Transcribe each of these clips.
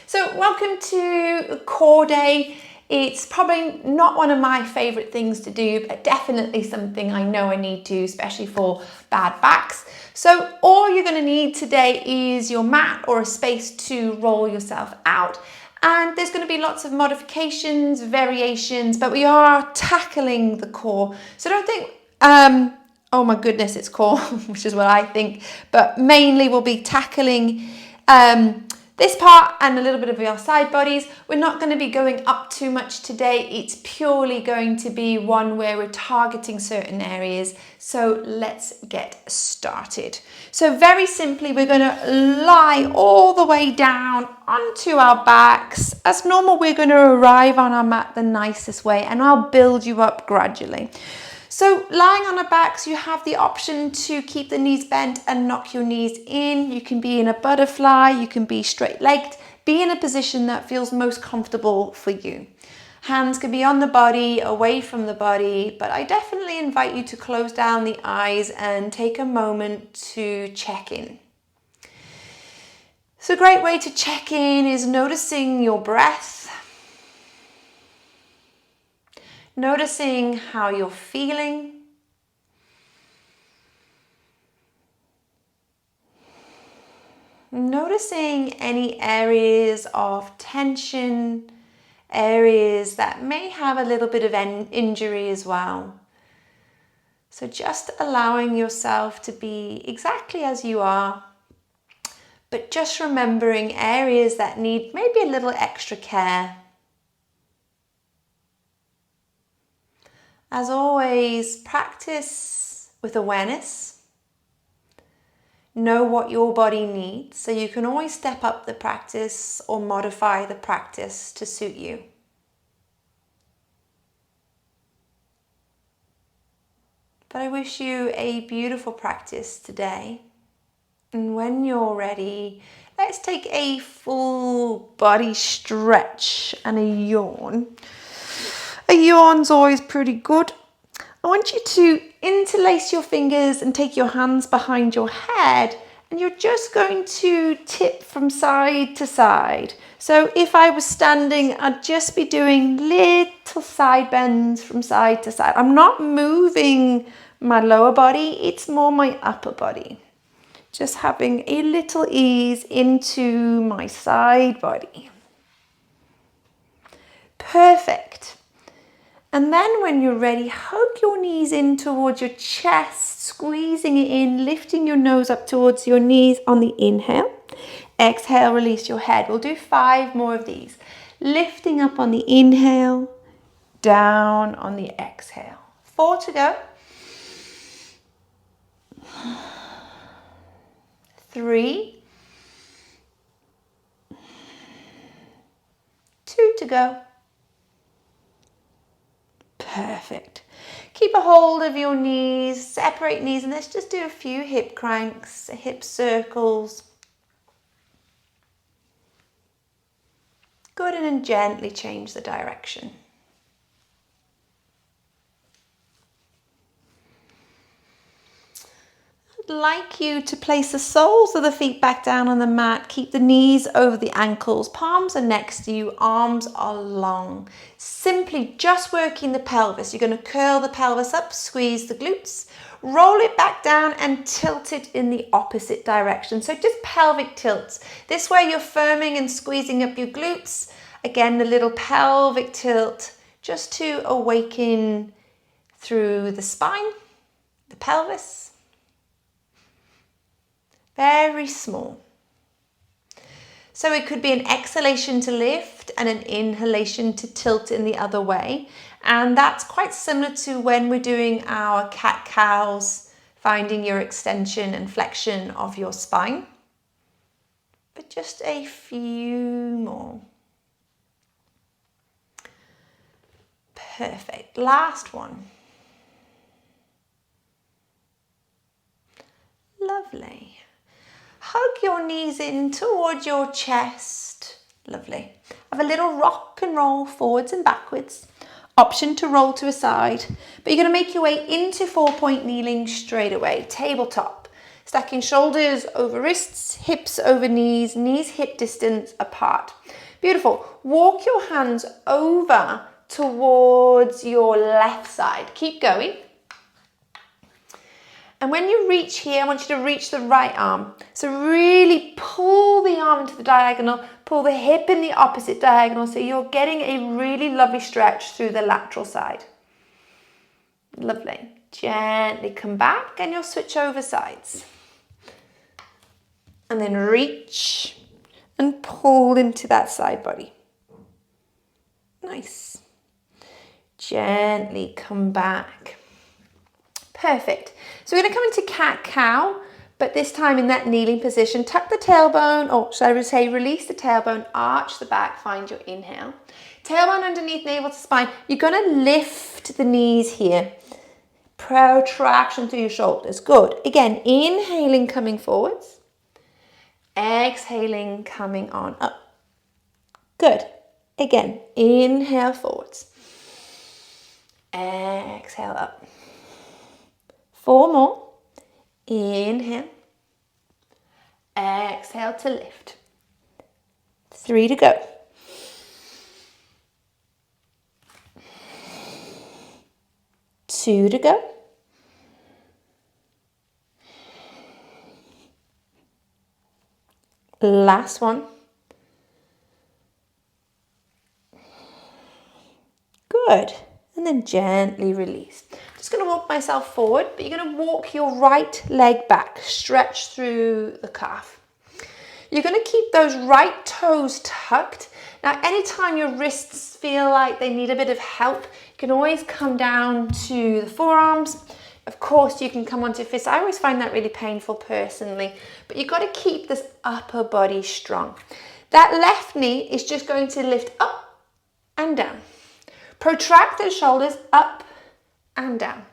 So welcome to core day. It's probably not one of my favorite things to do, but definitely something I know I need to, especially for bad backs. So all you're going to need today is your mat or a space to roll yourself out. And there's going to be lots of modifications, variations, but we are tackling the core. So don't think, oh my goodness, it's core, which is what I think, but mainly we'll be tackling this part and a little bit of your side bodies. We're not going to be going up too much today. It's purely going to be one where we're targeting certain areas. So let's get started. So very simply, we're going to lie all the way down onto our backs. As normal, we're going to arrive on our mat the nicest way, and I'll build you up gradually. So lying on our backs, you have the option to keep the knees bent and knock your knees in. You can be in a butterfly, you can be straight legged, be in a position that feels most comfortable for you. Hands can be on the body, away from the body, but I definitely invite you to close down the eyes and take a moment to check in. So a great way to check in is noticing your breath. Noticing how you're feeling. Noticing any areas of tension, areas that may have a little bit of injury as well. So just allowing yourself to be exactly as you are, but just remembering areas that need maybe a little extra care. As always, practice with awareness. Know what your body needs, so you can always step up the practice or modify the practice to suit you. But I wish you a beautiful practice today. And when you're ready, let's take a full body stretch and a yawn. A yawn's always pretty good. I want you to interlace your fingers and take your hands behind your head, and you're just going to tip from side to side. So if I was standing, I'd just be doing little side bends from side to side. I'm not moving my lower body, it's more my upper body. Just having a little ease into my side body. Perfect. And then when you're ready, hug your knees in towards your chest, squeezing it in, lifting your nose up towards your knees on the inhale. Exhale, release your head. We'll do 5 more of these. Lifting up on the inhale, down on the exhale. 4 to go. 3. 2 to go. Perfect. Keep a hold of your knees, separate knees, and let's just do a few hip cranks, hip circles. Good, and then gently change the direction. I'd like you to place the soles of the feet back down on the mat. Keep the knees over the ankles. Palms are next to you. Arms are long. Simply just working the pelvis. You're going to curl the pelvis up, squeeze the glutes, roll it back down and tilt it in the opposite direction. So just pelvic tilts. This way you're firming and squeezing up your glutes. Again, the little pelvic tilt just to awaken through the spine, the pelvis. Very small. So it could be an exhalation to lift and an inhalation to tilt in the other way. And that's quite similar to when we're doing our cat-cows, finding your extension and flexion of your spine. But just a few more. Perfect. Last one. Lovely. Hug your knees in towards your chest. Lovely. Have a little rock and roll forwards and backwards. Option to roll to a side. But you're going to make your way into 4-point kneeling straight away. Tabletop. Stacking shoulders over wrists, hips over knees, knees hip distance apart. Beautiful. Walk your hands over towards your left side. Keep going. And when you reach here, I want you to reach the right arm. So really pull the arm into the diagonal, pull the hip in the opposite diagonal, so you're getting a really lovely stretch through the lateral side. Lovely. Gently come back and you'll switch over sides. And then reach and pull into that side body. Nice. Gently come back. Perfect. So we're going to come into cat-cow, but this time in that kneeling position. Tuck the tailbone, or should I say release the tailbone, arch the back, find your inhale. Tailbone underneath navel to spine. You're going to lift the knees here. Protraction through your shoulders. Good. Again, inhaling, coming forwards. Exhaling, coming on up. Good. Again, inhale forwards. Exhale up. 4 more. Inhale. Exhale to lift. 3 to go. 2 to go. 1. Good. And then gently release. Just going to walk myself forward, but you're going to walk your right leg back, stretch through the calf. You're going to keep those right toes tucked. Now, anytime your wrists feel like they need a bit of help, you can always come down to the forearms. Of course, you can come onto fists. I always find that really painful personally, but you've got to keep this upper body strong. That left knee is just going to lift up and down. Protract those shoulders up and down.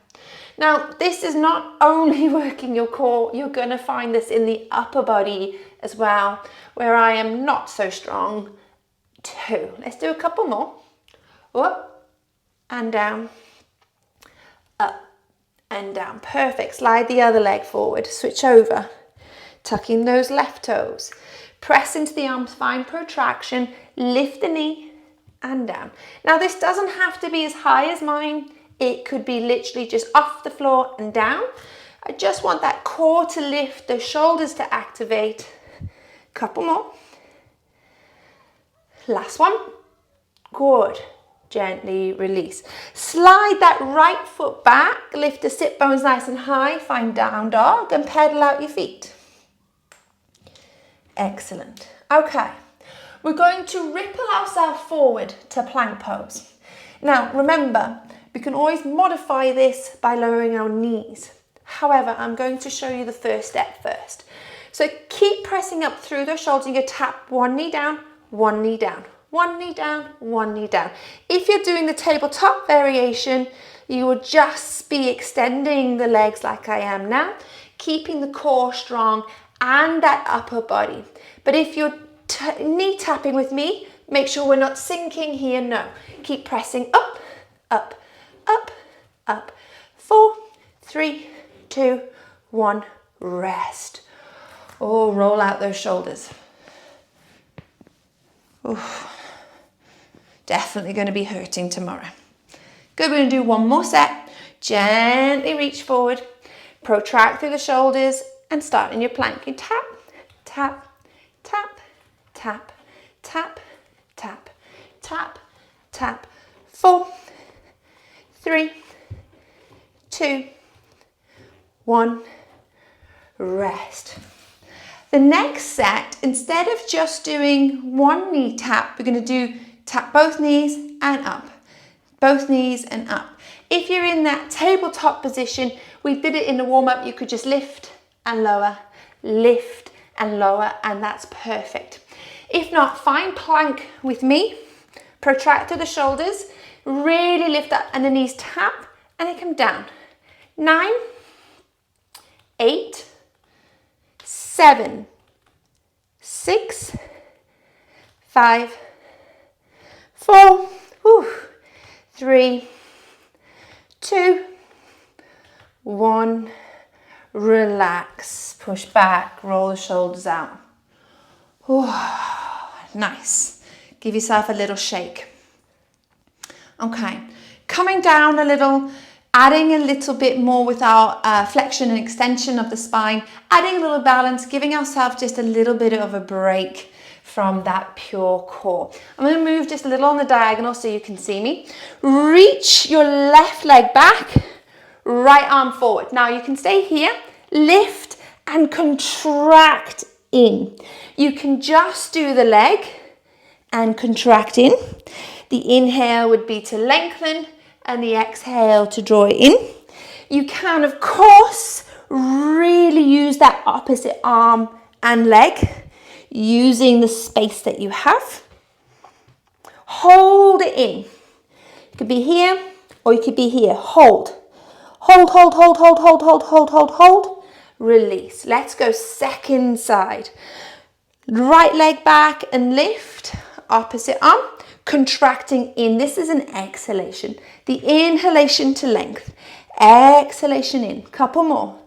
Now, this is not only working your core, you're going to find this in the upper body as well, where I am not so strong too. Let's do a couple more. Up and down, up and down. Perfect. Slide the other leg forward, switch over, tucking those left toes. Press into the arms, find protraction, lift the knee and down. Now, this doesn't have to be as high as mine. It could be literally just off the floor and down. I just want that core to lift, the shoulders to activate. Couple more. Last one. Good. Gently release. Slide that right foot back, lift the sit bones nice and high, find down dog and pedal out your feet. Excellent. Okay, we're going to ripple ourselves forward to plank pose. Now remember, we can always modify this by lowering our knees. However, I'm going to show you the first step first. So keep pressing up through those shoulders. You tap 1 knee down, 1 knee down. 1 knee down, 1 knee down. If you're doing the tabletop variation, you will just be extending the legs like I am now, keeping the core strong and that upper body. But if you're knee tapping with me, make sure we're not sinking here, no. Keep pressing up, up, up, up. 4, 3, 2, 1, rest. Oh, roll out those shoulders. Oof. Definitely going to be hurting tomorrow. Good, we're going to do 1 more set. Gently reach forward, protract through the shoulders and start in your plank. You tap, tap, tap, tap, tap, tap, tap, tap. 4, 3, 2, 1, rest. The next set, instead of just doing 1 knee tap, we're going to do tap both knees and up, both knees and up. If you're in that tabletop position, we did it in the warm-up, you could just lift and lower, lift and lower, and that's perfect. If not, find plank with me, protract through the shoulders, really lift up and the knees tap and they come down. 9, 8, 7, 6, 5, 4, 3, 2, 1, relax, push back, roll the shoulders out. Ooh, nice. Give yourself a little shake. Okay, coming down a little, adding a little bit more with our flexion and extension of the spine, adding a little balance, giving ourselves just a little bit of a break from that pure core. I'm going to move just a little on the diagonal so you can see me. Reach your left leg back, right arm forward. Now you can stay here, lift and contract in. You can just do the leg and contract in. The inhale would be to lengthen and the exhale to draw it in. You can, of course, really use that opposite arm and leg using the space that you have. Hold it in. You could be here or you could be here. Hold. Hold, hold, hold, hold, hold, hold, hold, hold, hold. Release. Let's go second side. Right leg back and lift. Opposite arm. Contracting in. This is an exhalation. The inhalation to length. Exhalation in. Couple more.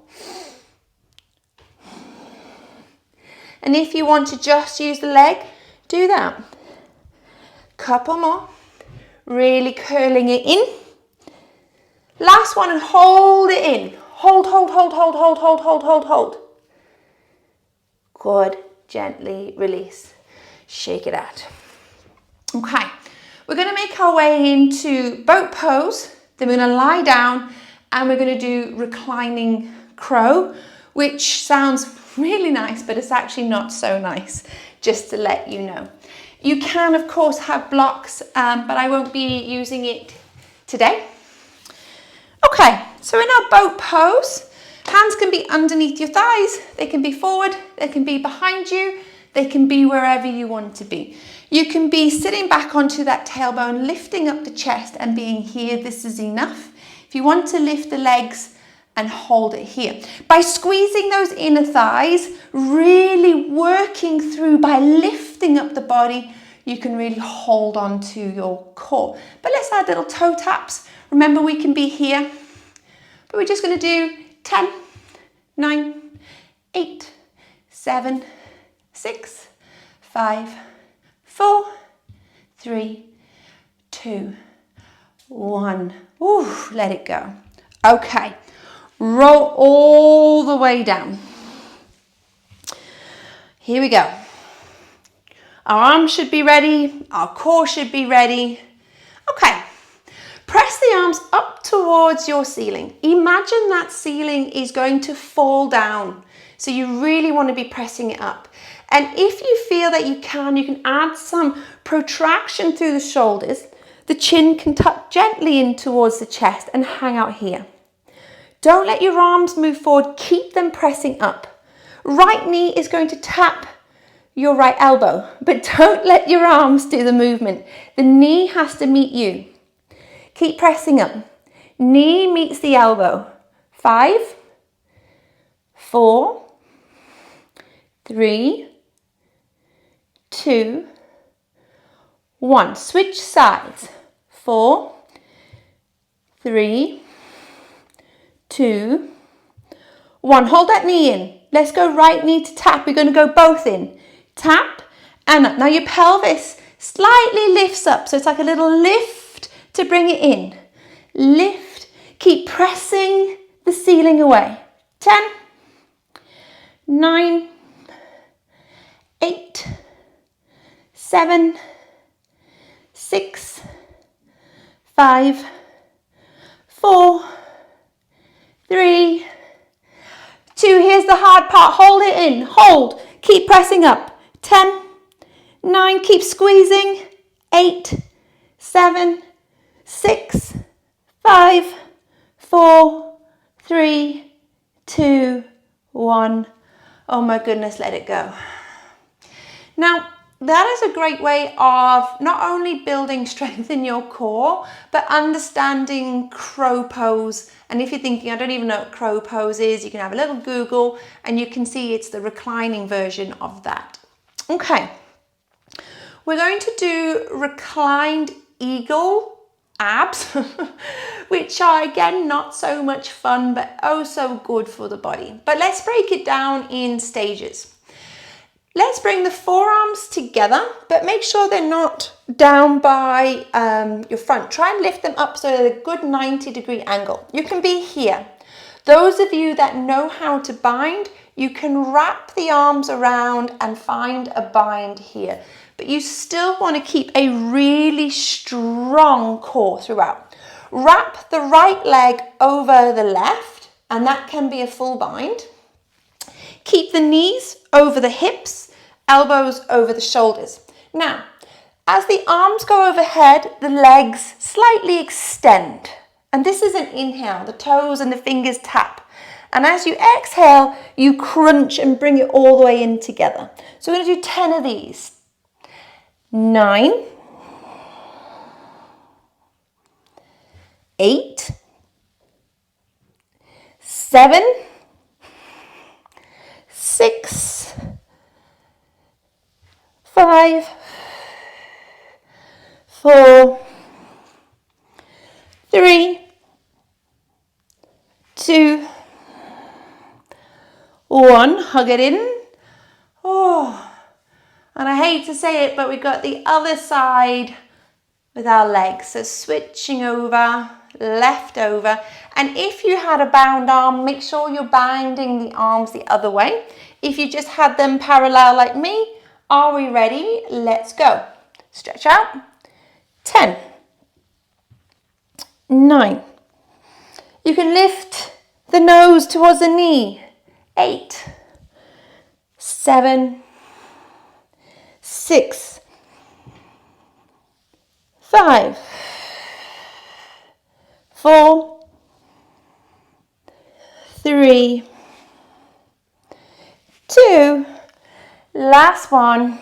And if you want to just use the leg, do that. Couple more. Really curling it in. Last one and hold it in. Hold, hold, hold, hold, hold, hold, hold, hold, hold. Good. Gently release. Shake it out. Okay. We're going to make our way into boat pose. Then we're going to lie down and we're going to do reclining crow, which sounds really nice, but it's actually not so nice, just to let you know. You can, of course, have blocks, but I won't be using it today. Okay, so in our boat pose, hands can be underneath your thighs, they can be forward, they can be behind you, they can be wherever you want to be. You can be sitting back onto that tailbone, lifting up the chest and being here. This is enough. If you want to lift the legs and hold it here. By squeezing those inner thighs, really working through by lifting up the body, you can really hold on to your core. But let's add little toe taps. Remember, we can be here, but we're just going to do 10, 9, 8, 7, 6, 5, 4, 3, 2, 1. Ooh, let it go. Okay. Roll all the way down. Here we go. Our arms should be ready. Our core should be ready. Okay. Press the arms up towards your ceiling. Imagine that ceiling is going to fall down. So you really want to be pressing it up. And if you feel that you can add some protraction through the shoulders. The chin can tuck gently in towards the chest and hang out here. Don't let your arms move forward. Keep them pressing up. Right knee is going to tap your right elbow, but don't let your arms do the movement. The knee has to meet you. Keep pressing up. Knee meets the elbow. 5, 4, 3, 2, 1. Switch sides. 4, 3, 2, 1. Hold that knee in. Let's go right knee to tap. We're going to go both in. Tap and up. Now your pelvis slightly lifts up. So it's like a little lift to bring it in. Lift. Keep pressing the ceiling away. 10, 9, 8, 7, 6, 5, 4, 3, 2. Here's the hard part. Hold it in. Hold. Keep pressing up. 10, 9. Keep squeezing. 8, 7, 6, 5, 4, 3, 2, 1. Oh my goodness, let it go. Now, that is a great way of not only building strength in your core, but understanding crow pose. And if you're thinking, I don't even know what crow pose is, you can have a little Google and you can see it's the reclining version of that. Okay, we're going to do reclined eagle abs, which are again not so much fun, but oh so good for the body. But let's break it down in stages. Let's bring the forearms together, but make sure they're not down by your front. Try and lift them up so they're a good 90-degree angle. You can be here. Those of you that know how to bind, you can wrap the arms around and find a bind here. But you still want to keep a really strong core throughout. Wrap the right leg over the left, and that can be a full bind. Keep the knees over the hips, elbows over the shoulders. Now, as the arms go overhead, the legs slightly extend. And this is an inhale, the toes and the fingers tap. And as you exhale, you crunch and bring it all the way in together. So we're going to do 10 of these. 9, 8, 7, 6, 5, 4, 3, 2, 1. Hug it in. Oh. And I hate to say it, but we got the other side with our legs. So switching over, left over. And if you had a bound arm, make sure you're binding the arms the other way. If you just had them parallel like me, are we ready? Let's go. Stretch out. 10, 9. You can lift the nose towards the knee. 8, 7, 6, 5, 4, 3, 2, last one,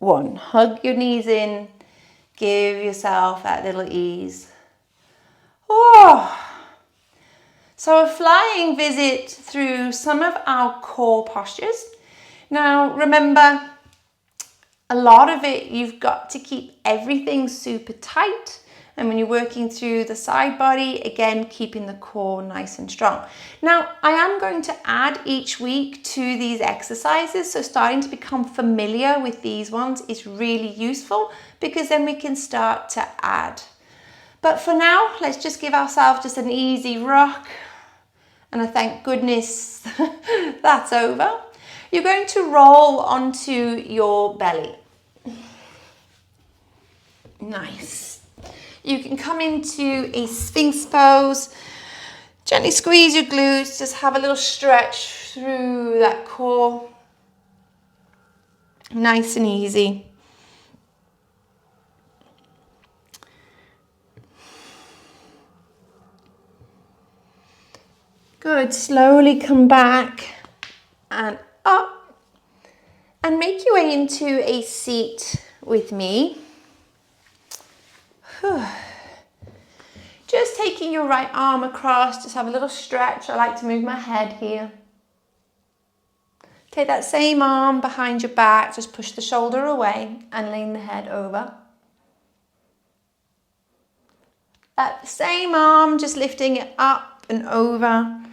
1. Hug your knees in, give yourself that little ease. Oh. So a flying visit through some of our core postures. Now remember, a lot of it, you've got to keep everything super tight. And when you're working through the side body, again, keeping the core nice and strong. Now, I am going to add each week to these exercises. So starting to become familiar with these ones is really useful because then we can start to add. But for now, let's just give ourselves just an easy rock. And I thank goodness that's over. You're going to roll onto your belly. Nice. You can come into a Sphinx pose. Gently squeeze your glutes. Just have a little stretch through that core. Nice and easy. Good. Slowly come back and up. And make your way into a seat with me. Just taking your right arm across, just have a little stretch. I like to move my head here. Take that same arm behind your back, just push the shoulder away and lean the head over. That same arm, just lifting it up and over.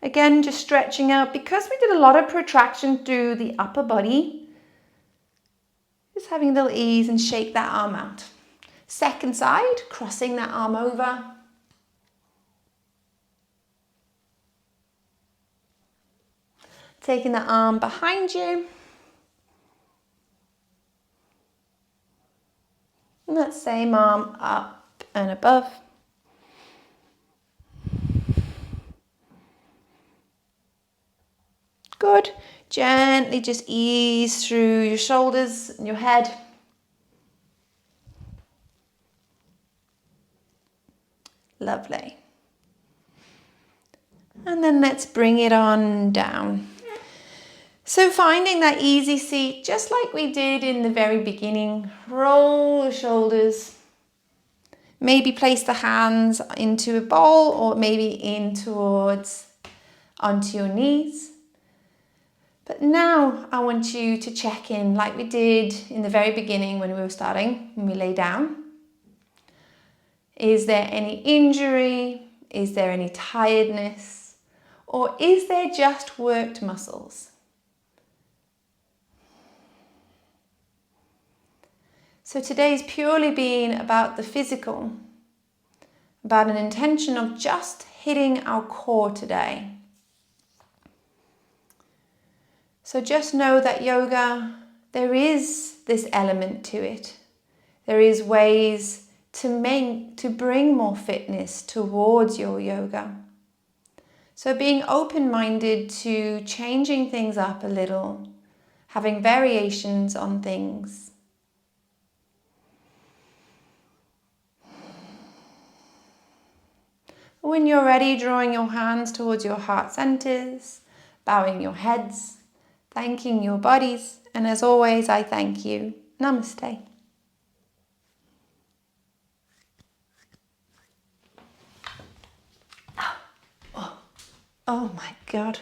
Again, just stretching out. Because we did a lot of protraction through the upper body, just having a little ease and shake that arm out. Second side, crossing that arm over. Taking that arm behind you. And that same arm up and above. Good. Gently just ease through your shoulders and your head. Lovely. And then let's bring it on down. So finding that easy seat, just like we did in the very beginning, roll the shoulders. Maybe place the hands into a bowl or maybe in towards onto your knees. But now I want you to check in like we did in the very beginning when we were starting, when we lay down. Is there any injury? Is there any tiredness? Or is there just worked muscles? So today's purely being about the physical, about an intention of just hitting our core today. So just know that yoga, there is this element to it. There is ways to bring more fitness towards your yoga. So being open-minded to changing things up a little, having variations on things. When you're ready, drawing your hands towards your heart centers, bowing your heads, thanking your bodies, and as always, I thank you. Namaste. Oh my God.